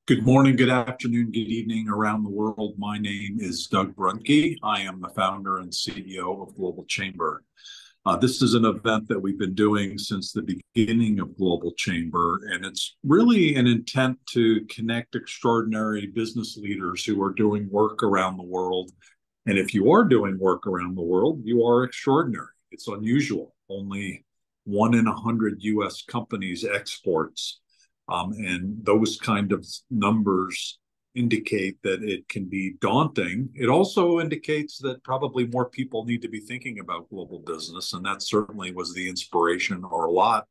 Good morning, good afternoon, good evening around the world. My name is Doug Brunke. I am the founder and CEO of Global Chamber. This is an event that we've been doing since the beginning of Global Chamber, and it's really an intent to connect extraordinary business leaders who are doing work around the world. And if you are doing work around the world, you are extraordinary. It's unusual. Only 1 in 100 US companies exports. And those kind of numbers indicate that it can be daunting. It also indicates that probably more people need to be thinking about global business. And that certainly was the inspiration, or a lot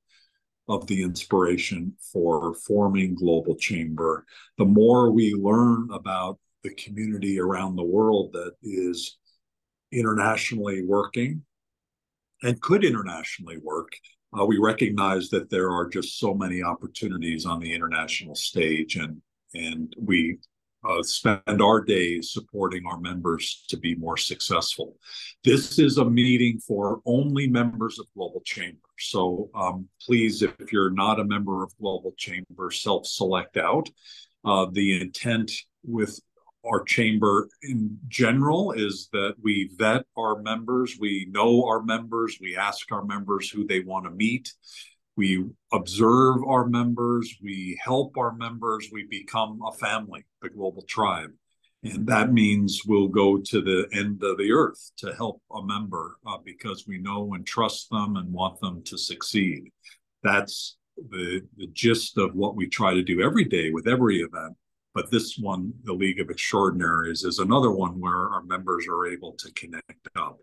of the inspiration, for forming Global Chamber. The more we learn about the community around the world that is internationally working and could internationally work, we recognize that there are just so many opportunities on the international stage, and we spend our days supporting our members to be more successful. This is a meeting for only members of Global Chamber. So please, if you're not a member of Global Chamber, self-select out. The intent with our chamber in general is that we vet our members, we know our members, we ask our members who they want to meet, we observe our members, we help our members, we become a family, the global tribe. And that means we'll go to the end of the earth to help a member because we know and trust them and want them to succeed. That's the gist of what we try to do every day with every event. But this one, the League of Extraordinaries, is another one where our members are able to connect up.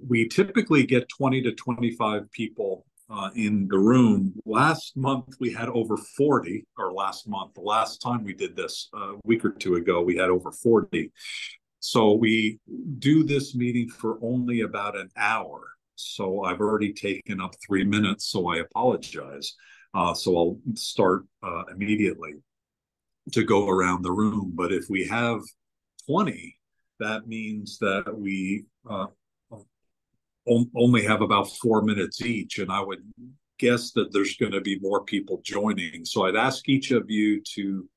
We typically get 20 to 25 people in the room. Last month, we had over 40, or last month, the last time we did this a week or two ago, we had over 40. So we do this meeting for only about an hour. So I've already taken up 3 minutes, so I apologize. So I'll start immediately to go around the room. But if we have 20, that means that we only have about 4 minutes each. And I would guess that there's going to be more people joining. So I'd ask each of you to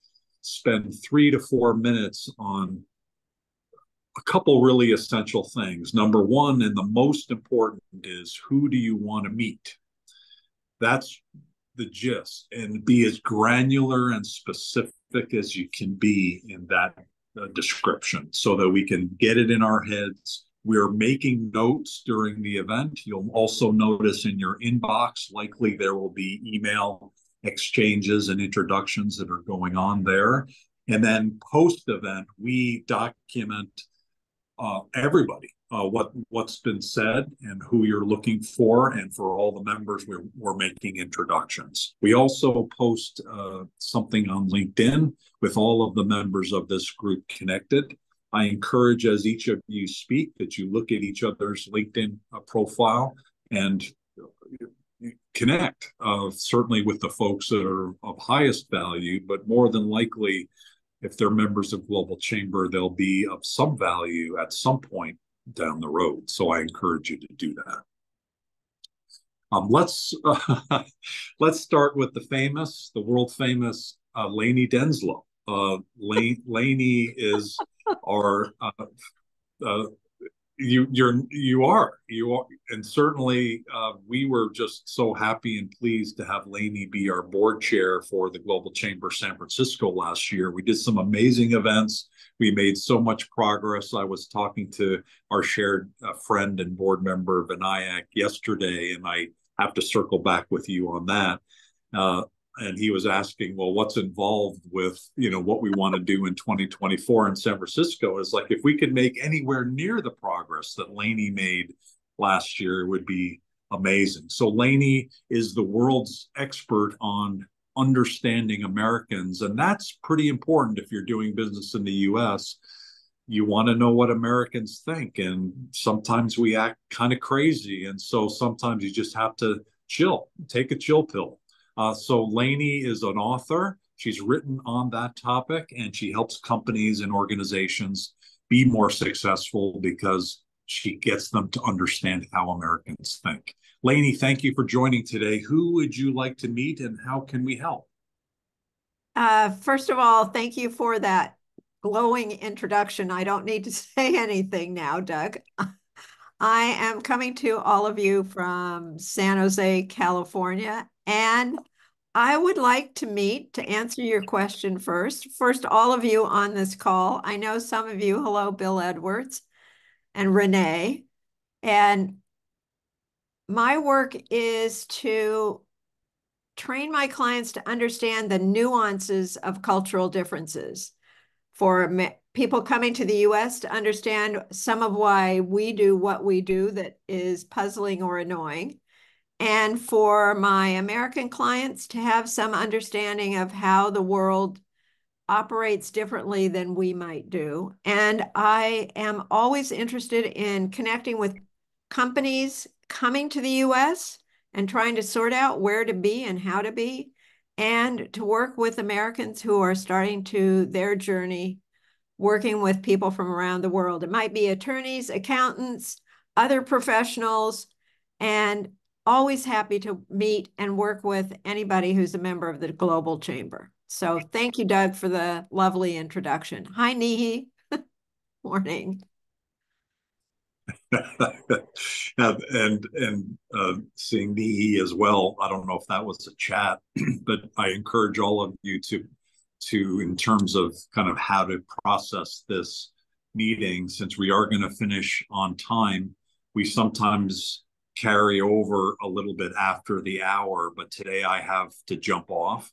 spend 3 to 4 minutes on a couple really essential things. Number one, and the most important, is who do you want to meet? That's the gist, and be as granular and specific as you can be in that description so that we can get it in our heads. We're making notes during the event. You'll also notice in your inbox, likely there will be email exchanges and introductions that are going on there. And then post-event, we document everybody, what's been said and who you're looking for. And for all the members, we're making introductions. We also post something on LinkedIn with all of the members of this group connected. I encourage, as each of you speak, that you look at each other's LinkedIn profile and connect, certainly with the folks that are of highest value, but more than likely, if they're members of Global Chamber, they'll be of some value at some point down the road. So I encourage you to do that. Let's start with the world famous Lainey Denslow. Lainey is our you are, and certainly we were just so happy and pleased to have Lainey be our board chair for the Global Chamber San Francisco last year. We did some amazing events. We made so much progress. I was talking to our shared friend and board member Vinayak yesterday, and I have to circle back with you on that. And he was asking, well, what's involved with, what we want to do in 2024 in San Francisco? Is like, if we could make anywhere near the progress that Lainey made last year, it would be amazing. So Lainey is the world's expert on understanding Americans. And that's pretty important if you're doing business in the US. You want to know what Americans think. And sometimes we act kind of crazy. And so sometimes you just have to chill, take a chill pill. So Lainey is an author. She's written on that topic, and she helps companies and organizations be more successful because she gets them to understand how Americans think. Lainey, thank you for joining today. Who would you like to meet, and how can we help? First of all, thank you for that glowing introduction. I don't need to say anything now, Doug. I am coming to all of you from San Jose, California, and I would like to meet to answer your question first. First, all of you on this call, I know some of you, hello, Bill Edwards and Renee, and my work is to train my clients to understand the nuances of cultural differences. For people coming to the US to understand some of why we do what we do that is puzzling or annoying, and for my American clients to have some understanding of how the world operates differently than we might do. And I am always interested in connecting with companies coming to the US and trying to sort out where to be and how to be, and to work with Americans who are starting to their journey working with people from around the world. It might be attorneys, accountants, other professionals, and always happy to meet and work with anybody who's a member of the Global Chamber. So thank you, Doug, for the lovely introduction. Hi, Nihi. Morning. And seeing the as well. I don't know if that was a chat, but I encourage all of you to in terms of kind of how to process this meeting, since we are going to finish on time. We sometimes carry over a little bit after the hour, but today I have to jump off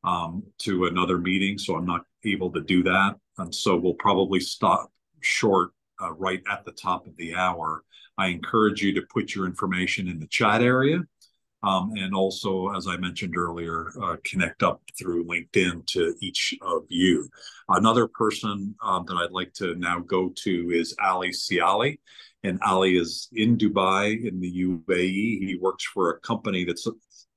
to another meeting, so I'm not able to do that. And so we'll probably stop short right at the top of the hour. I encourage you to put your information in the chat area. And also, as I mentioned earlier, connect up through LinkedIn to each of you. Another person that I'd like to now go to is Ali Siali. And Ali is in Dubai in the UAE. He works for a company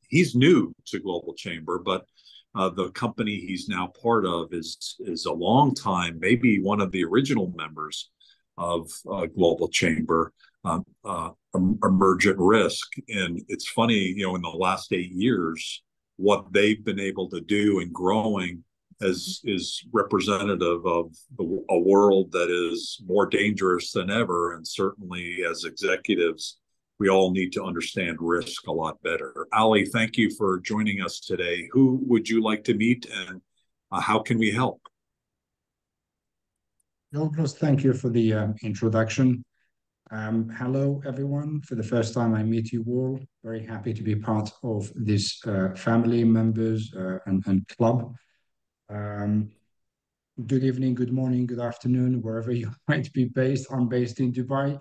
he's new to Global Chamber, but the company he's now part of is a long time, maybe one of the original members of Global Chamber, Emergent Risk. And it's funny, in the last 8 years, what they've been able to do in growing is representative of a world that is more dangerous than ever. And certainly as executives, we all need to understand risk a lot better. Ali, thank you for joining us today. Who would you like to meet, and how can we help? Douglas, thank you for the introduction. Hello, everyone. For the first time, I meet you all. Very happy to be part of this family members and club. Um, Good evening, good morning, good afternoon, wherever you might be based. I'm based in Dubai,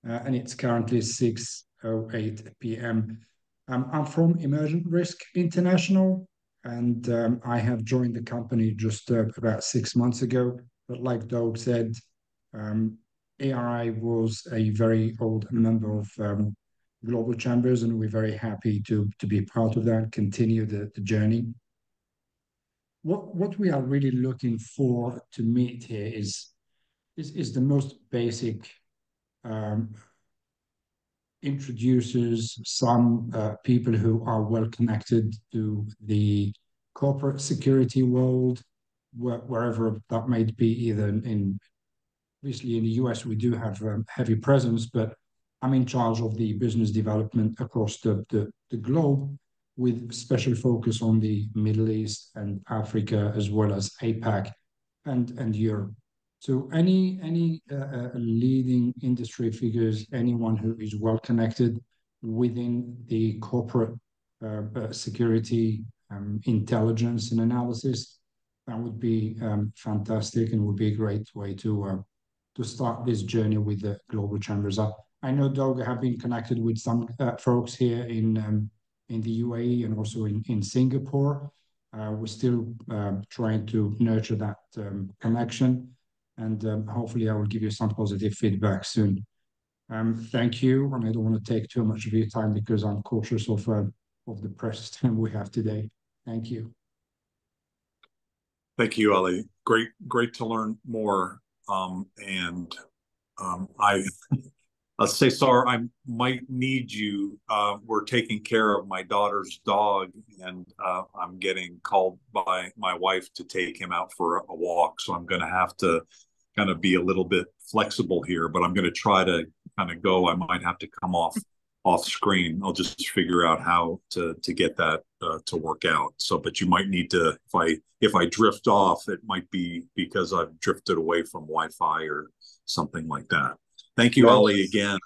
and it's currently 6:08 p.m. I'm from Emergent Risk International, and I have joined the company just about 6 months ago. But like Doug said, um, ARI was a very old member of Global Chambers, and we're very happy to be part of that, continue the journey. What we are really looking for to meet here is the most basic um, introduces some people who are well connected to the corporate security world, wherever that might be, either obviously in the US, we do have heavy presence, but I'm in charge of the business development across the globe with special focus on the Middle East and Africa, as well as APAC and Europe. So any leading industry figures, anyone who is well connected within the corporate security, intelligence and analysis, that would be fantastic and would be a great way to start this journey with the Global Chambers. I know, Doug, have been connected with some folks here in the UAE and also in Singapore. We're still trying to nurture that connection, and hopefully I will give you some positive feedback soon. Thank you, and I don't want to take too much of your time because I'm cautious of the precious time we have today. Thank you. Thank you, Ali. Great to learn more. And I Cesar, I might need you. We're taking care of my daughter's dog, and I'm getting called by my wife to take him out for a walk. So I'm going to have to kind of be a little bit flexible here, but I'm going to try to kind of go. I might have to come off screen. I'll just figure out how to get that to work out. So, but you might need to, if I drift off, it might be because I've drifted away from Wi-Fi or something like that. Thank you, Ali, again.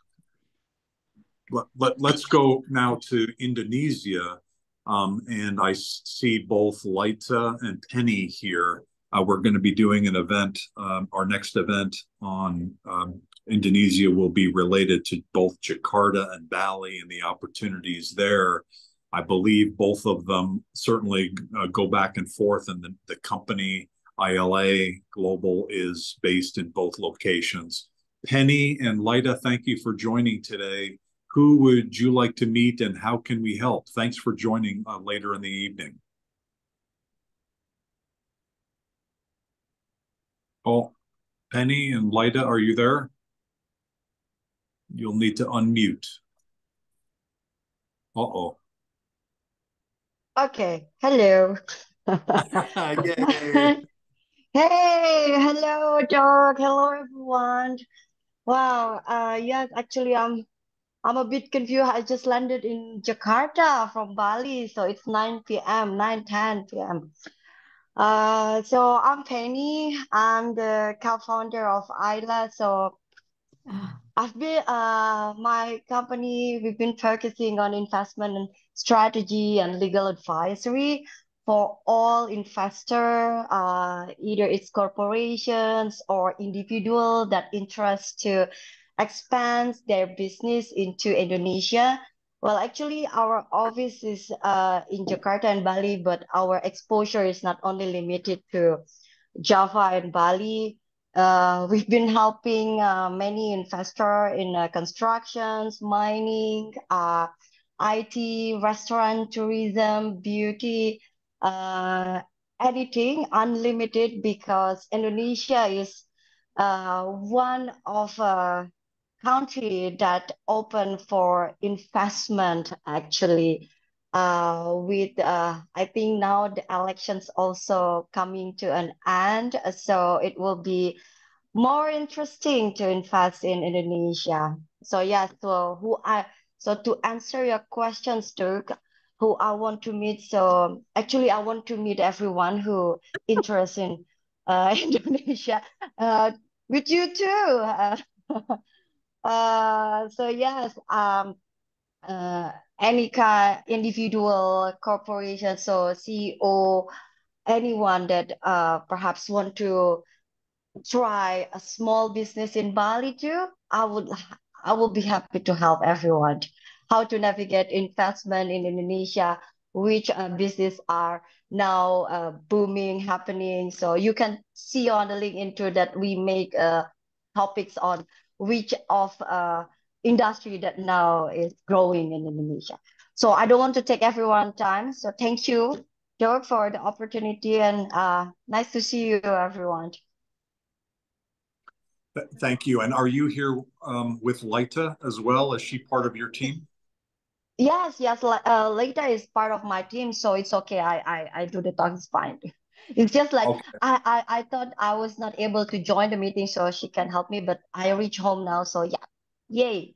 Let's go now to Indonesia. And I see both Laita and Penny here. We're going to be doing an event. Our next event on Indonesia will be related to both Jakarta and Bali and the opportunities there. I believe both of them certainly go back and forth, and the company ILA Global is based in both locations. Penny and Laita, thank you for joining today. Who would you like to meet and how can we help? Thanks for joining later in the evening. Oh, Penny and Laita, are you there? You'll need to unmute. Uh-oh. Okay, hello. Yay. Hey, hello, Doug. Hello, everyone. Wow. Yes, actually, I'm a bit confused. I just landed in Jakarta from Bali, so it's 9 p.m., 9:10 p.m. So I'm Penny. I'm the co-founder of Isla. So I've been my company, we've been focusing on investment and strategy and legal advisory for all investor, either it's corporations or individual that interest to expand their business into Indonesia. Well, actually, our office is in Jakarta and Bali, but our exposure is not only limited to Java and Bali. We've been helping many investors in constructions, mining, IT, restaurant, tourism, beauty, uh, anything unlimited because Indonesia is one of country that open for investment actually. With I think now the elections also coming to an end, so it will be more interesting to invest in Indonesia. So yeah, so to answer your questions, Dirk, who I want to meet. So actually, I want to meet everyone who interested in Indonesia. With you too. So yes, uh, any kind, individual, corporation, so CEO, anyone that perhaps want to try a small business in Bali too, I will be happy to help everyone. How to navigate investment in Indonesia, which business are now booming, happening. So you can see on the link into that we make topics on which of industry that now is growing in Indonesia. So I don't want to take everyone's time. So thank you, Dirk, for the opportunity and nice to see you, everyone. Thank you. And are you here with Laita as well? Is she part of your team? Yes, yes. Later is part of my team, so it's okay. I do the talk. It's fine. It's just like Okay. I thought I was not able to join the meeting, so she can help me. But I reach home now, so yeah, yay.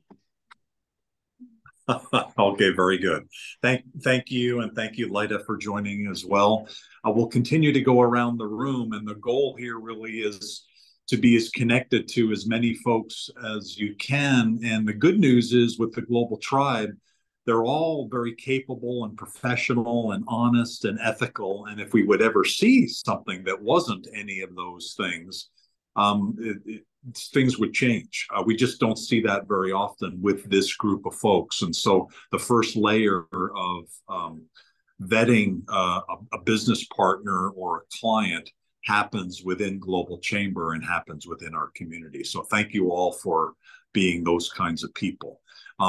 Okay, very good. Thank you, and thank you, Laita, for joining as well. We'll continue to go around the room, and the goal here really is to be as connected to as many folks as you can. And the good news is with the Global Tribe, they're all very capable and professional and honest and ethical. And if we would ever see something that wasn't any of those things, um, things would change. We just don't see that very often with this group of folks. And so the first layer of vetting a business partner or a client happens within Global Chamber and happens within our community. So thank you all for being those kinds of people.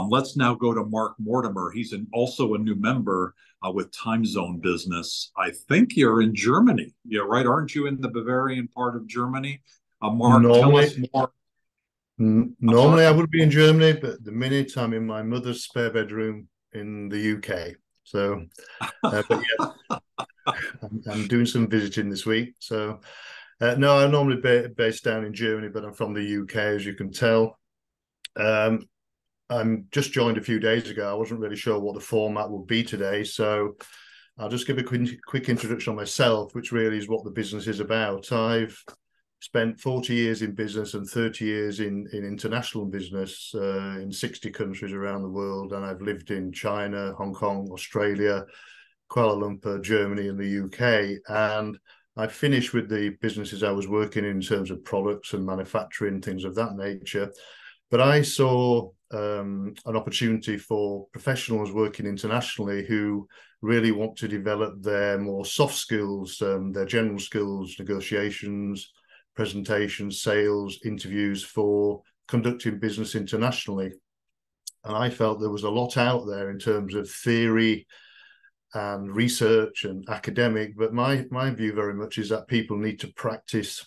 Let's now go to Mark Mortimer. He's also a new member with Time Zone Business. I think you're in Germany. Yeah, right? Aren't you in the Bavarian part of Germany? Mark, tell us more. Normally I would be in Germany, but the minute I'm in my mother's spare bedroom in the UK. So, but yeah, I'm doing some visiting this week. So, no, I'm normally based down in Germany, but I'm from the UK, as you can tell. I'm just joined a few days ago. I wasn't really sure what the format would be today, so I'll just give a quick introduction on myself, which really is what the business is about. I've spent 40 years in business and 30 years in international business in 60 countries around the world. And I've lived in China, Hong Kong, Australia, Kuala Lumpur, Germany, and the UK. And I finished with the businesses I was working in terms of products and manufacturing, things of that nature. But I saw an opportunity for professionals working internationally who really want to develop their more soft skills, their general skills, negotiations, presentations, sales, interviews for conducting business internationally. And I felt there was a lot out there in terms of theory and research and academic, but my view very much is that people need to practice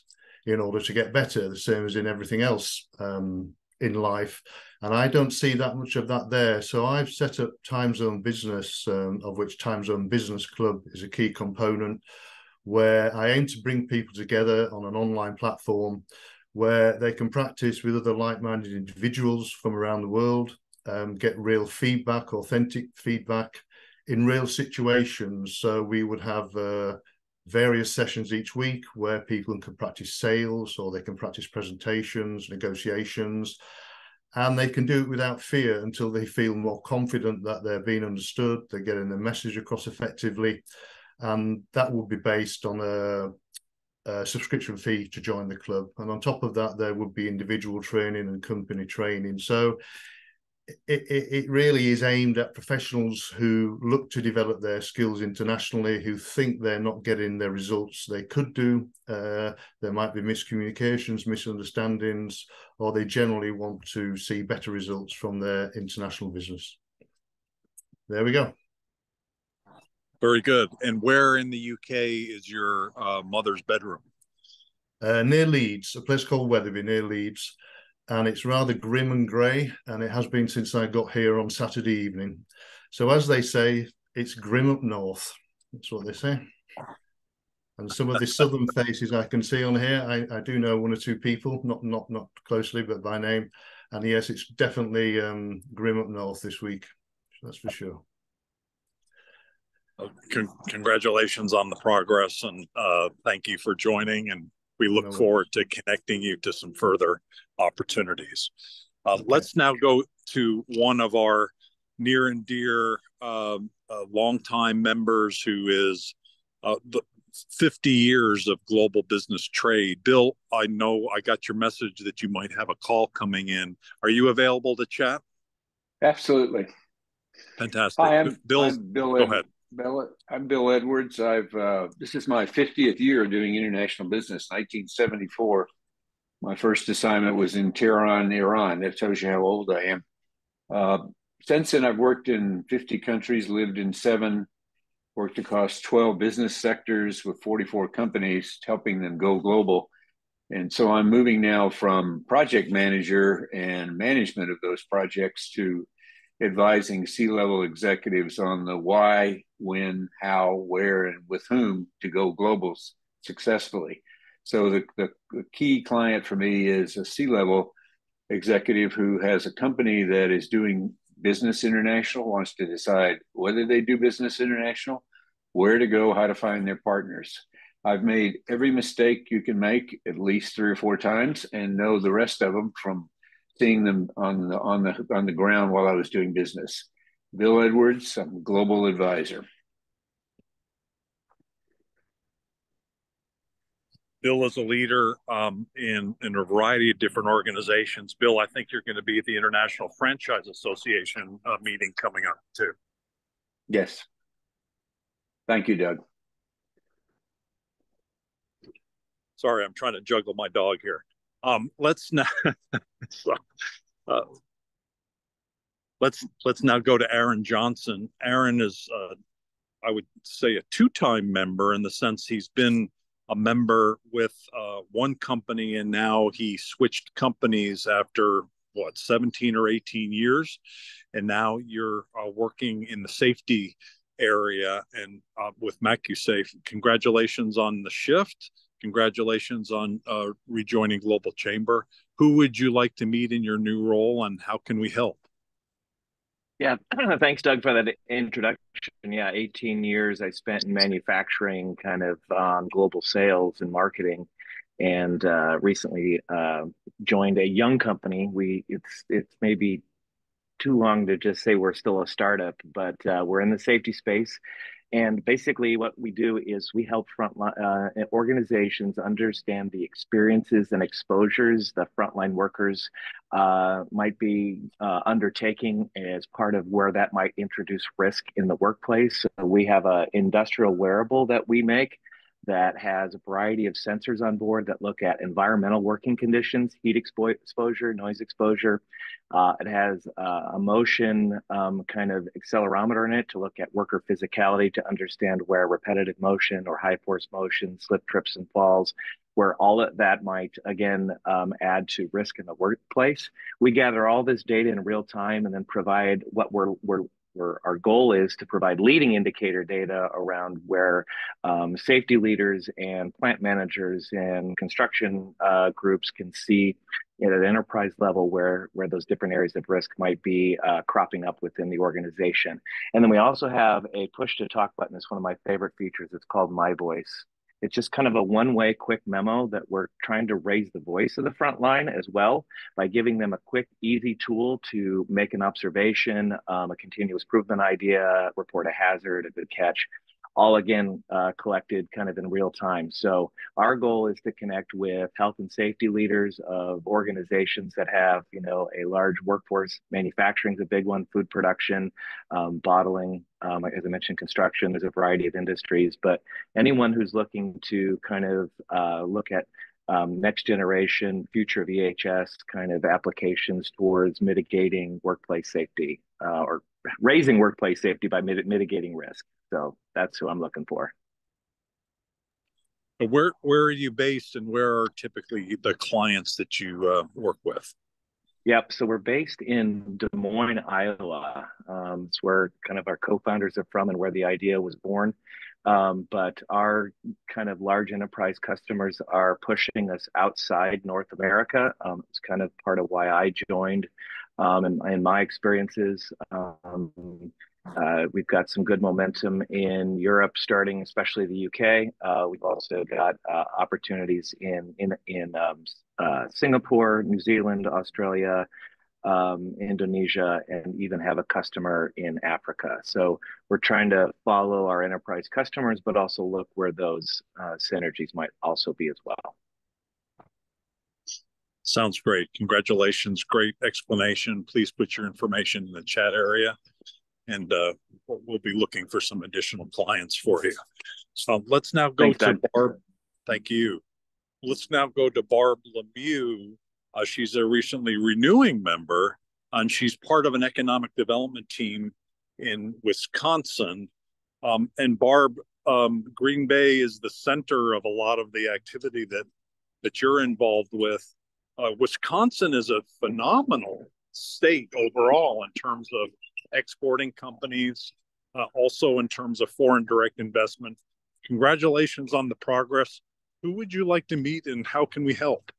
in order to get better, the same as in everything else in life. And I don't see that much of that there. So I've set up Time Zone Business, of which Time Zone Business Club is a key component, where I aim to bring people together on an online platform where they can practice with other like-minded individuals from around the world, get real feedback, authentic feedback in real situations. So we would have various sessions each week where people can practice sales, or they can practice presentations, negotiations, and they can do it without fear until they feel more confident that they're being understood, they're getting their message across effectively. And that will be based on a subscription fee to join the club. And on top of that, there would be individual training and company training. So it really is aimed at professionals who look to develop their skills internationally, who think they're not getting the results they could do. There might be miscommunications, misunderstandings, or they generally want to see better results from their international business. There we go. Very good. And where in the UK is your mother's bedroom? Near Leeds, a place called Wetherby, near Leeds. And it's rather grim and grey, and it has been since I got here on Saturday evening. So as they say, it's grim up north. That's what they say. And some of the southern faces I can see on here, I do know one or two people, not closely, but by name. And yes, it's definitely grim up north this week. That's for sure. Congratulations on the progress, and thank you for joining. And we look forward to connecting you to some further opportunities. Okay. Let's now go to one of our near and dear longtime members, who is the 50 years of global business trade. Bill, I know I got your message that you might have a call coming in. Are you available to chat? Absolutely. Fantastic. Hi, I'm Bill. Go ahead. I'm Bill Edwards. This is my 50th year doing international business. 1974. My first assignment was in Tehran, Iran. That tells you how old I am. Since then, I've worked in 50 countries, lived in 7, worked across 12 business sectors with 44 companies, helping them go global. And so I'm moving now from project manager and management of those projects to advising C-level executives on the why, when, how, where, and with whom to go global successfully. So the key client for me is a C-level executive who has a company that is doing business international, wants to decide whether they do business international, where to go, how to find their partners. I've made every mistake you can make at least 3 or 4 times, and know the rest of them from seeing them on the ground while I was doing business. Bill Edwards, I'm a global advisor. Bill is a leader in a variety of different organizations. Bill, I think you're going to be at the International Franchise Association meeting coming up too. Yes. Thank you, Doug. Sorry, I'm trying to juggle my dog here. Let's now let's now go to Aaron Johnson. Aaron is, I would say, a 2-time member, in the sense he's been a member with one company, and now he switched companies after what, 17 or 18 years, and now you're working in the safety area and with MacuSafe. Congratulations on the shift. Congratulations on rejoining Global Chamber. Who would you like to meet in your new role, and how can we help? Yeah, thanks, Doug, for that introduction. Yeah, 18 years I spent in manufacturing, kind of global sales and marketing, and recently joined a young company. It's maybe too long to just say we're still a startup, but we're in the safety space. And basically, what we do is we help frontline organizations understand the experiences and exposures the frontline workers might be undertaking as part of where that might introduce risk in the workplace. So we have an industrial wearable that we make that has a variety of sensors on board that look at environmental working conditions, heat exposure, noise exposure. It has a motion kind of accelerometer in it to look at worker physicality to understand where repetitive motion or high force motion, slip, trips, and falls, where all of that might, again, add to risk in the workplace. We gather all this data in real time and then provide what our goal is to provide leading indicator data around where safety leaders and plant managers and construction groups can see at an enterprise level where those different areas of risk might be cropping up within the organization. And then we also have a push to talk button. It's one of my favorite features. It's called My Voice. It's just kind of a one-way quick memo that we're trying to raise the voice of the front line as well by giving them a quick, easy tool to make an observation, a continuous improvement idea, report a hazard, a good catch, all again collected kind of in real time. So our goal is to connect with health and safety leaders of organizations that have, a large workforce. Manufacturing is a big one, food production, bottling, as I mentioned, construction. There's a variety of industries, but anyone who's looking to kind of look at next generation, future of EHS kind of applications towards mitigating workplace safety or raising workplace safety by mitigating risk. So that's who I'm looking for. Where are you based, and where are typically the clients that you work with? Yep. So we're based in Des Moines, Iowa. It's where kind of our co-founders are from and where the idea was born. But our kind of large enterprise customers are pushing us outside North America. It's kind of part of why I joined. In my experiences, we've got some good momentum in Europe, starting especially the UK. We've also got opportunities in Singapore, New Zealand, Australia, Indonesia, and even have a customer in Africa. So we're trying to follow our enterprise customers, but also look where those synergies might also be as well. Sounds great. Congratulations. Great explanation. Please put your information in the chat area, and we'll be looking for some additional clients for you. So let's now go to Barb. Thank you. Let's now go to Barb Lemieux. She's a recently renewing member, and she's part of an economic development team in Wisconsin. And Barb, Green Bay is the center of a lot of the activity that you're involved with. Wisconsin is a phenomenal state overall in terms of exporting companies, also in terms of foreign direct investment. Congratulations on the progress. Who would you like to meet, and how can we help?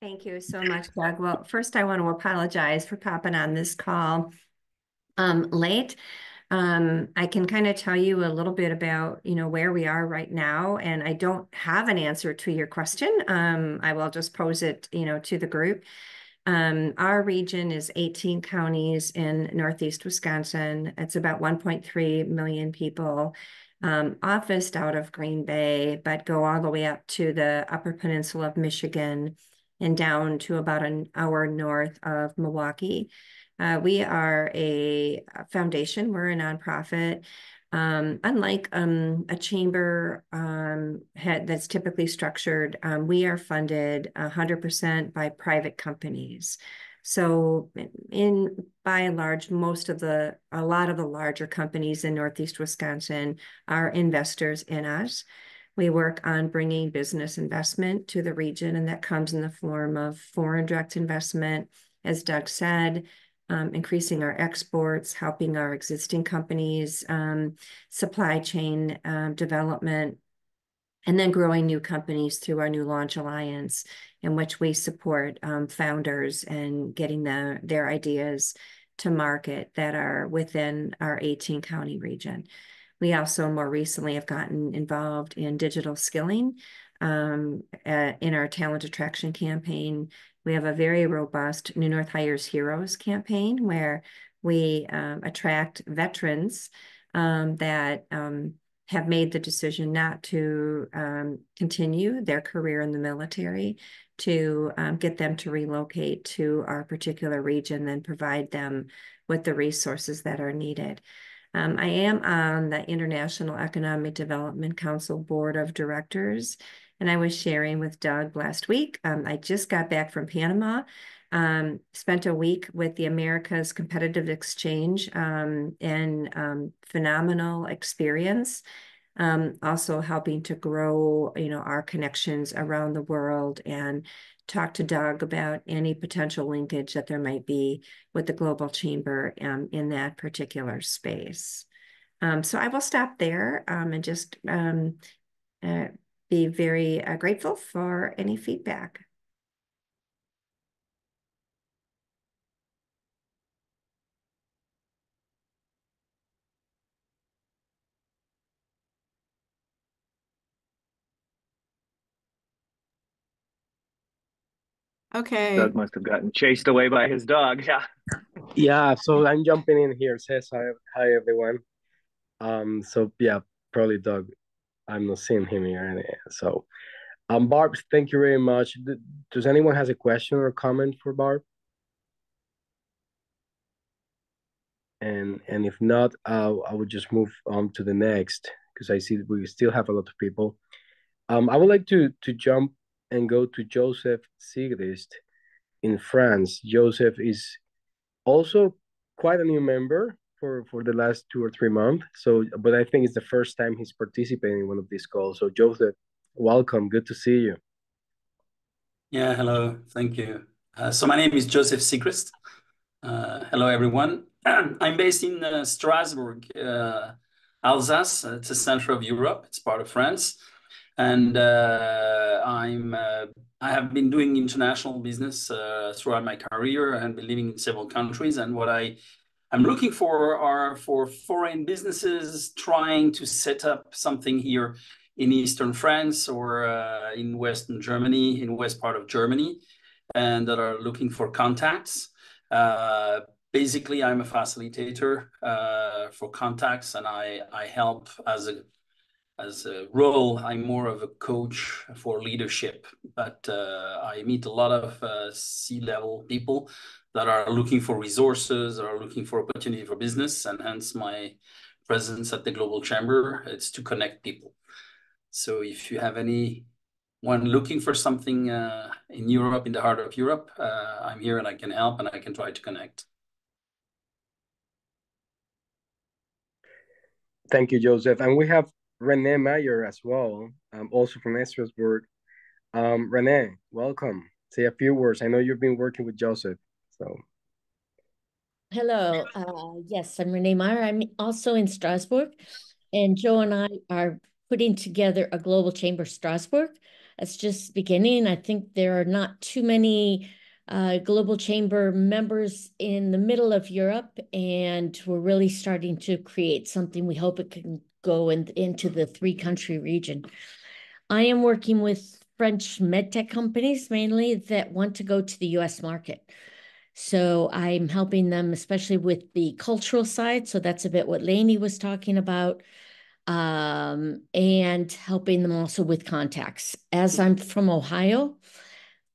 Thank you so much, Doug. Well, first I want to apologize for popping on this call late. I can kind of tell you a little bit about, where we are right now, and I don't have an answer to your question. I will just pose it, to the group. Our region is 18 counties in Northeast Wisconsin. It's about 1.3 million people, officed out of Green Bay, but go all the way up to the Upper Peninsula of Michigan and down to about an hour north of Milwaukee. We are a foundation. We're a nonprofit. Unlike a chamber that's typically structured, we are funded 100% by private companies. So by and large, a lot of the larger companies in Northeast Wisconsin are investors in us. We work on bringing business investment to the region, and that comes in the form of foreign direct investment, as Doug said, increasing our exports, helping our existing companies, supply chain development, and then growing new companies through our New Launch Alliance, in which we support founders and getting their ideas to market that are within our 18-county region. We also more recently have gotten involved in digital skilling in our talent attraction campaign. We have a very robust New North Hires Heroes campaign where we attract veterans that have made the decision not to continue their career in the military, to get them to relocate to our particular region and provide them with the resources that are needed. I am on the International Economic Development Council Board of Directors, and I was sharing with Doug last week. I just got back from Panama, spent a week with the Americas Competitive Exchange, and phenomenal experience. Also helping to grow, our connections around the world, and talk to Doug about any potential linkage that there might be with the Global Chamber in that particular space. So I will stop there and just be very grateful for any feedback. Okay. Doug must have gotten chased away by his dog. Yeah. Yeah, so I'm jumping in here. Says hi everyone. So yeah, probably Doug. I'm not seeing him here. So, Barb, thank you very much. Does anyone has a question or comment for Barb? And if not, I would just move on to the next, because I see we still have a lot of people. I would like to jump and go to Joseph Sigrist in France. Joseph is also quite a new member for the last 2 or 3 months. So, but I think it's the first time he's participating in one of these calls. So Joseph, welcome. Good to see you. Yeah, hello. Thank you. So my name is Joseph Sigrist. Hello, everyone. I'm based in Strasbourg, Alsace. It's the center of Europe. It's part of France. And I have been doing international business throughout my career and been living in several countries. And what I'm looking for are for foreign businesses trying to set up something here in Eastern France or in Western Germany, in West part of Germany, and that are looking for contacts. Basically, I'm a facilitator for contacts, and I help as a role. I'm more of a coach for leadership, but I meet a lot of C-level people that are looking for resources, are looking for opportunity for business, and hence my presence at the Global Chamber. It's to connect people. So if you have anyone looking for something in Europe, in the heart of Europe, I'm here and I can help and I can try to connect. Thank you, Joseph. And we have Renee Meyer as well, also from Strasbourg. Renee, welcome. Say a few words. I know you've been working with Joseph. So. Hello. Yes, I'm Renee Meyer. I'm also in Strasbourg, and Joe and I are putting together a Global Chamber Strasbourg. It's just beginning. I think there are not too many Global Chamber members in the middle of Europe, and we're really starting to create something. We hope it can go into the 3-country region. I am working with French medtech companies mainly that want to go to the US market. So I'm helping them, especially with the cultural side. So that's a bit what Lainey was talking about, and helping them also with contacts. As I'm from Ohio,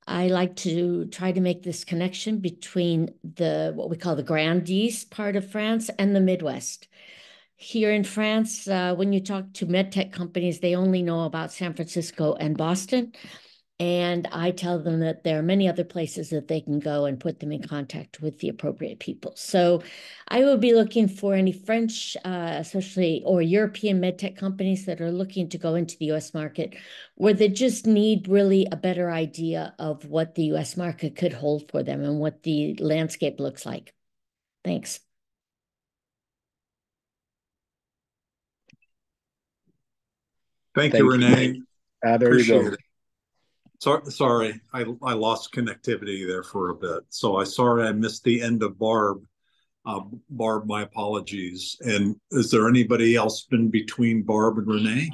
I like to try to make this connection between what we call the Grand East part of France and the Midwest. Here in France, when you talk to medtech companies, they only know about San Francisco and Boston. And I tell them that there are many other places that they can go and put them in contact with the appropriate people. So I will be looking for any French, especially, or European medtech companies that are looking to go into the US market, where they just need really a better idea of what the US market could hold for them and what the landscape looks like. Thanks. Thank you, Renee. There you go. Appreciate it. Sorry, I lost connectivity there for a bit. So sorry I missed the end of Barb. Barb, my apologies. And is there anybody else been between Barb and Renee?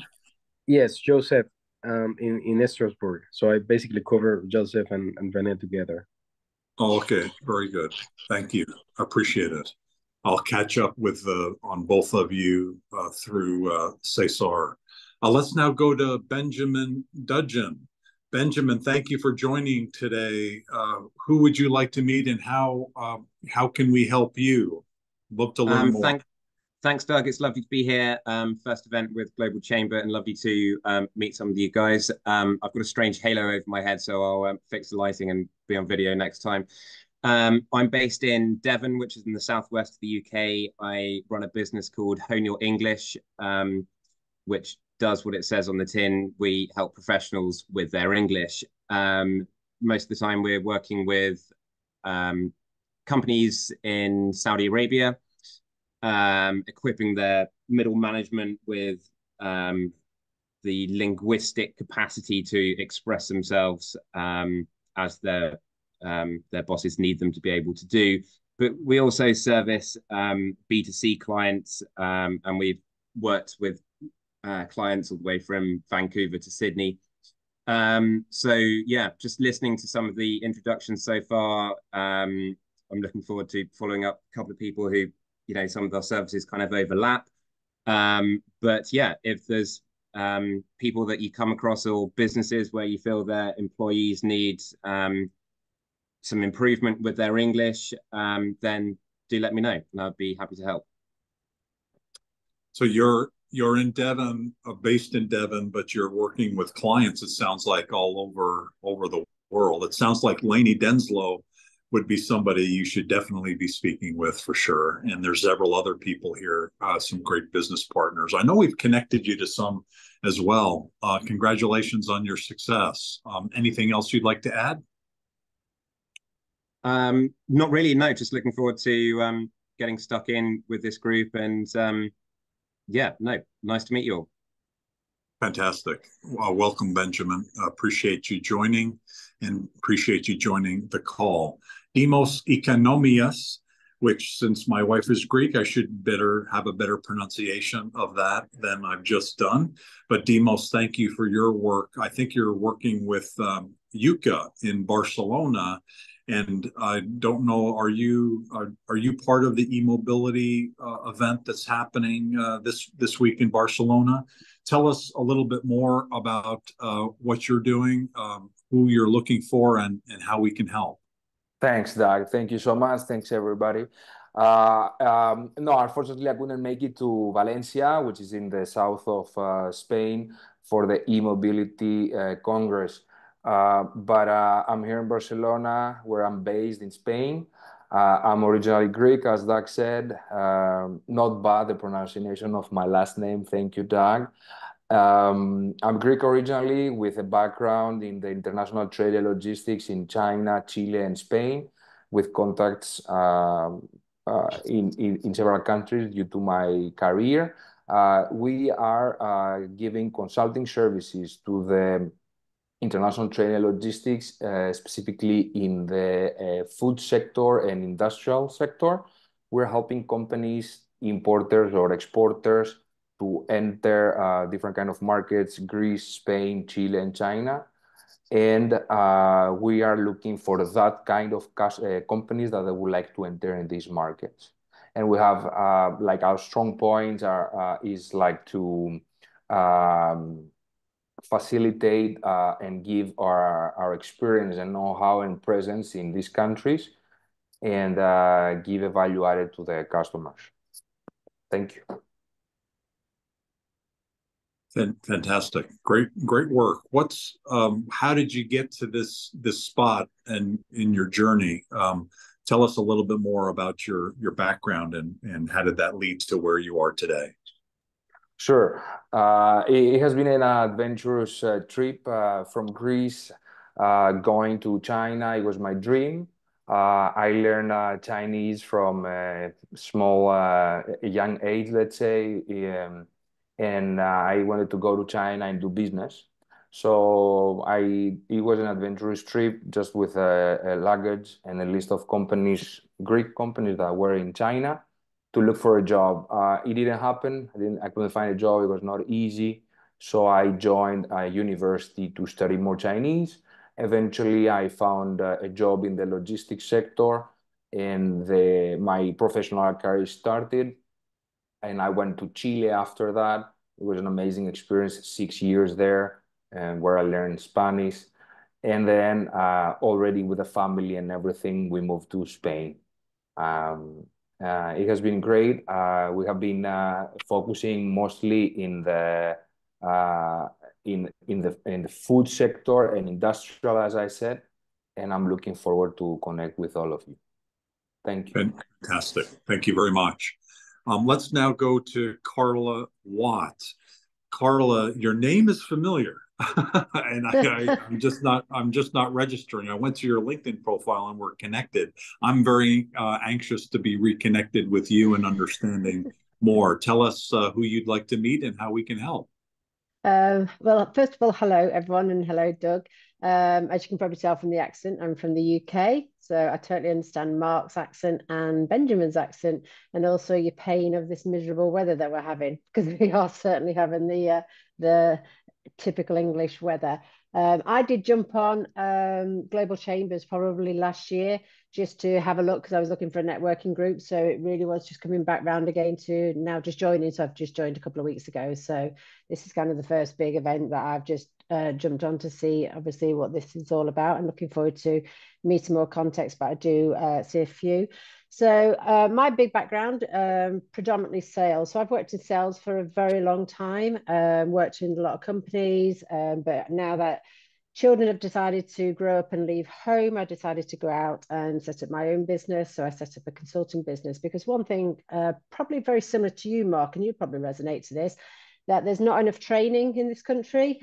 Yes, Joseph, in Strasbourg. So I basically cover Joseph and Renee together. Oh, okay, very good. Thank you. Appreciate it. I'll catch up with on both of you through Cesar. Let's now go to Benjamin Dudgeon. Benjamin, thank you for joining today. Who would you like to meet, and how can we help you? Love to learn more. Thanks, Doug. It's lovely to be here. First event with Global Chamber, and lovely to meet some of you guys. I've got a strange halo over my head, so I'll fix the lighting and be on video next time. I'm based in Devon, which is in the southwest of the UK. I run a business called Hone Your English, which does what it says on the tin. We help professionals with their English. Most of the time we're working with companies in Saudi Arabia, equipping their middle management with the linguistic capacity to express themselves as their bosses need them to be able to do. But we also service B2C clients, and we've worked with clients all the way from Vancouver to Sydney. So yeah, just listening to some of the introductions so far, I'm looking forward to following up a couple of people who, you know, some of our services kind of overlap. But yeah, if there's people that you come across or businesses where you feel their employees need some improvement with their English, then do let me know, and I'd be happy to help. So you're in Devon, based in Devon, but you're working with clients, it sounds like, all over the world. It sounds like Lainey Denslow would be somebody you should definitely be speaking with for sure. And there's several other people here, some great business partners. I know we've connected you to some as well. Congratulations on your success. Anything else you'd like to add? Not really, no. Just looking forward to getting stuck in with this group, and yeah, no, nice to meet you all. Fantastic. Welcome, Benjamin. Appreciate you joining, and appreciate you joining the call. Demos Ikonomias, which, since my wife is Greek, I should have a better pronunciation of that than I've just done. But Demos, thank you for your work. I think you're working with Yuka in Barcelona. And I don't know, are you part of the e-mobility event that's happening this week in Barcelona? Tell us a little bit more about what you're doing, who you're looking for, and how we can help. Thanks, Doug. Thank you so much. Thanks, everybody. No, unfortunately, I couldn't make it to Valencia, which is in the south of Spain, for the e-mobility Congress. But I'm here in Barcelona, where I'm based in Spain. I'm originally Greek, as Doug said. Not bad, the pronunciation of my last name. Thank you, Doug. I'm Greek originally, with a background in the international trade and logistics in China, Chile, and Spain, with contacts in several countries due to my career. We are giving consulting services to the international trade and logistics, specifically in the food sector and industrial sector. We're helping companies, importers or exporters, to enter different kind of markets: Greece, Spain, Chile, and China. And we are looking for that kind of companies that they would like to enter in these markets. And we have like our strong points is like to facilitate and give our experience and know-how and presence in these countries, and give a value added to the customers. Thank you. Fantastic. Great work. How did you get to this spot and in your journey? Tell us a little bit more about your background and how did that lead to where you are today? Sure. It has been an adventurous trip from Greece going to China. It was my dream. I learned Chinese from a small, young age, let's say, and I wanted to go to China and do business. So it was an adventurous trip just with a luggage and a list of companies, Greek companies that were in China to look for a job. It didn't happen. I couldn't find a job. It was not easy. So I joined a university to study more Chinese. Eventually, I found a job in the logistics sector, and my professional career started. And I went to Chile after that. It was an amazing experience, 6 years there, and where I learned Spanish. And then already with a family and everything, we moved to Spain. It has been great. We have been focusing mostly in the food sector and industrial, as I said, and I'm looking forward to connect with all of you. Thank you. Fantastic. Thank you very much. Let's now go to Carla Watt. Carla, your name is familiar, and I'm just not registering. I went to your LinkedIn profile and we're connected. I'm very anxious to be reconnected with you and understanding more. Tell us who you'd like to meet and how we can help. Well, first of all, hello everyone, and hello Doug. As you can probably tell from the accent, I'm from the UK, so I totally understand Mark's accent and Benjamin's accent, and also your pain of this miserable weather that we're having, because we are certainly having the typical English weather. I did jump on Global Chambers probably last year just to have a look, because I was looking for a networking group. So it really was just coming back round again to now just joining. So I've just joined a couple of weeks ago. So this is kind of the first big event that I've just jumped on to see, obviously, what this is all about. I'm looking forward to meeting more context, but I do see a few. So my big background, predominantly sales. So I've worked in sales for a very long time, worked in a lot of companies, but now that children have decided to grow up and leave home, I decided to go out and set up my own business. So I set up a consulting business, because one thing, probably very similar to you, Mark, and you probably resonate to this, that there's not enough training in this country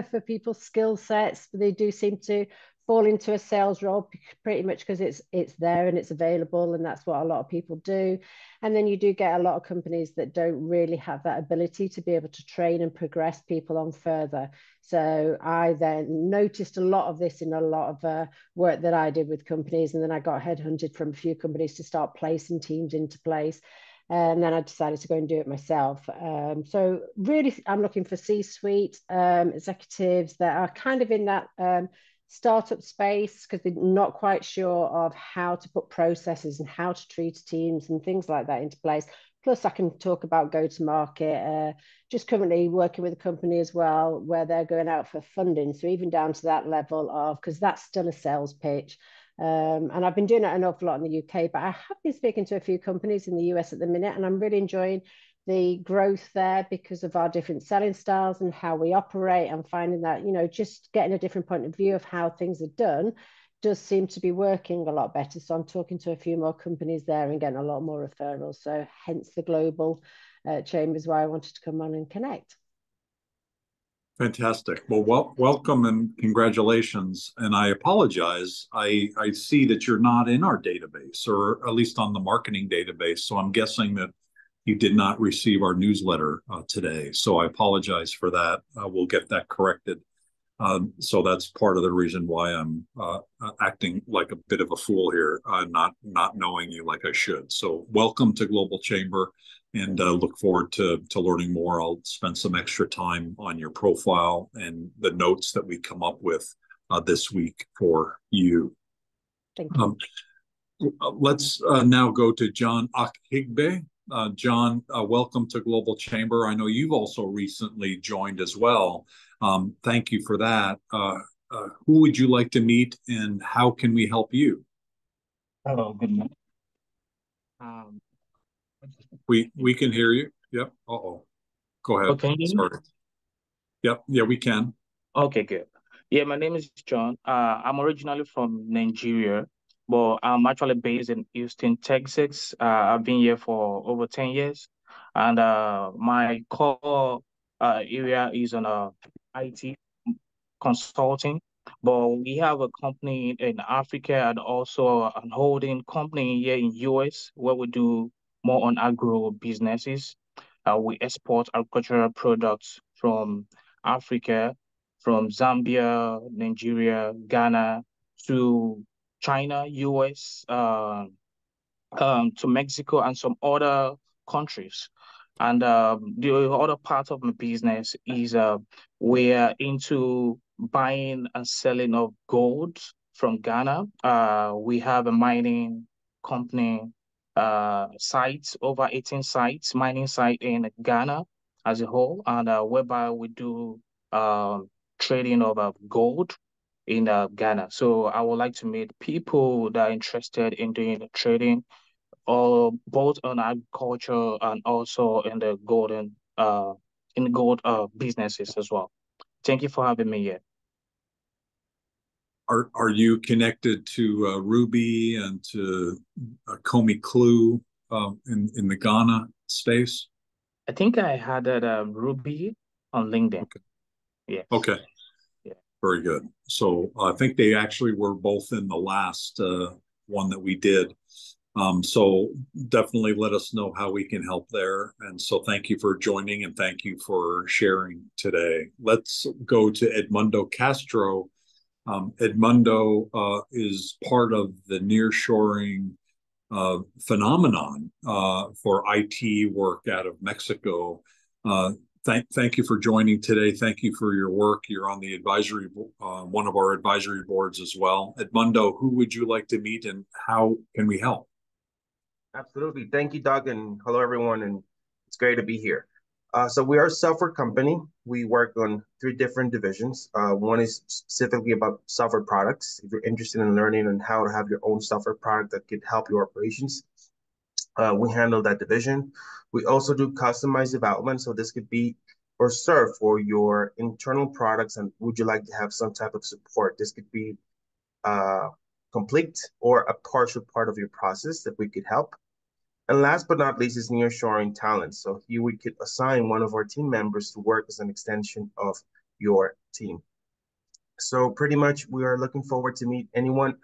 for people's skill sets. They do seem to fall into a sales role pretty much because it's there and it's available, and that's what a lot of people do. And then you do get a lot of companies that don't really have that ability to be able to train and progress people on further. So I then noticed a lot of this in a lot of work that I did with companies, and then I got headhunted from a few companies to start placing teams into place. And then I decided to go and do it myself. So really, I'm looking for C-suite executives that are kind of in that startup space, because they're not quite sure of how to put processes and how to treat teams and things like that into place. Plus, I can talk about go-to-market, just currently working with a company as well, where they're going out for funding. So even down to that level of, because that's still a sales pitch. And I've been doing it an awful lot in the UK, but I have been speaking to a few companies in the US at the minute, and I'm really enjoying the growth there because of our different selling styles and how we operate, and finding that, you know, just getting a different point of view of how things are done does seem to be working a lot better. So I'm talking to a few more companies there and getting a lot more referrals. So hence the Global Chambers, why I wanted to come on and connect. Fantastic. Well, welcome and congratulations. And I apologize. I see that you're not in our database, or at least on the marketing database. So I'm guessing that you did not receive our newsletter today. So I apologize for that. We'll get that corrected. So that's part of the reason why I'm acting like a bit of a fool here, not knowing you like I should. So welcome to Global Chamber, and look forward to learning more. I'll spend some extra time on your profile and the notes that we come up with this week for you. Thank you. Let's now go to John Akhigbe. John, welcome to Global Chamber. I know you've also recently joined as well. Thank you for that. Who would you like to meet, and how can we help you? Hello, good morning. We can hear you. Yep. Go ahead. Okay. Sorry. Yep. Yeah, we can. Okay, good. Yeah, my name is John. I'm originally from Nigeria, but I'm actually based in Houston, Texas. I've been here for over 10 years, and my core area is on IT consulting. But we have a company in Africa and also a holding company here in US where we do more on agro businesses. We export agricultural products from Africa, from Zambia, Nigeria, Ghana to China, US, to Mexico and some other countries. And the other part of my business is we're into buying and selling of gold from Ghana. We have a mining company sites, over 18 sites, mining site in Ghana as a whole, and whereby we do trading of gold in Ghana. So I would like to meet people that are interested in doing the trading, or both on agriculture and also in the gold businesses as well. Thank you for having me here. Are you connected to Ruby and to Comey Clue in the Ghana space? I think I had that Ruby on LinkedIn. Okay. Yeah. Okay. Yeah. Very good. So I think they actually were both in the last one that we did. So definitely let us know how we can help there. And so thank you for joining and thank you for sharing today. Let's go to Edmundo Castro. Edmundo is part of the nearshoring phenomenon for IT work out of Mexico. Thank you for joining today. Thank you for your work. You're on the advisory, one of our advisory boards as well. Edmundo, who would you like to meet and how can we help? Absolutely. Thank you, Doug, and hello, everyone, and it's great to be here. So we are a software company. We work on 3 different divisions. One is specifically about software products. If you're interested in learning on how to have your own software product that could help your operations, we handle that division. We also do customized development. So this could be or serve for your internal products. And would you like to have some type of support? This could be complete or a partial part of your process that we could help. And last but not least is nearshoring talent. So here we could assign one of our team members to work as an extension of your team. So pretty much we are looking forward to meet anyone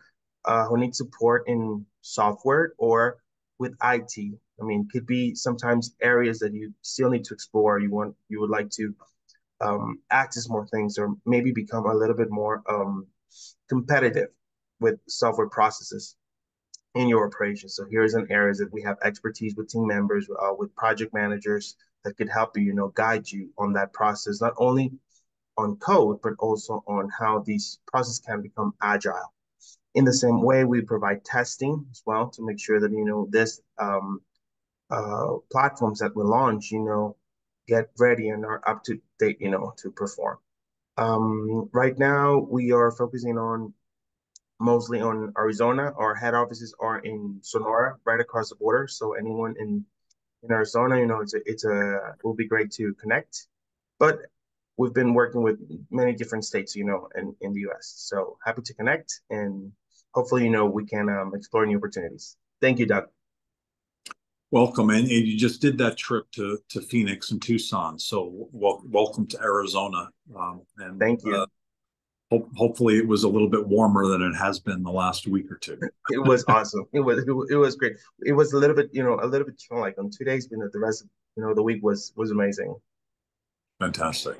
who needs support in software or with IT. I mean, could be sometimes areas that you still need to explore. You would like to access more things or maybe become a little bit more competitive with software processes in your operations. So here's an area that we have expertise with team members, with project managers that could help you, guide you on that process, not only on code, but also on how these processes can become agile. In the same way, we provide testing as well to make sure that, this platforms that we launch, get ready and are up to date, to perform. Right now, we are focusing on mostly on Arizona. Our head offices are in Sonora, right across the border. So anyone in Arizona, it will be great to connect. But we've been working with many different states, in the US. So happy to connect and hopefully, we can explore new opportunities. Thank you, Doug. Welcome. And you just did that trip to Phoenix and Tucson. So welcome to Arizona. And thank you. Hopefully it was a little bit warmer than it has been the last week or two. It was awesome. It was great. It was a little bit chill, like on 2 days, the rest of the week was amazing. Fantastic.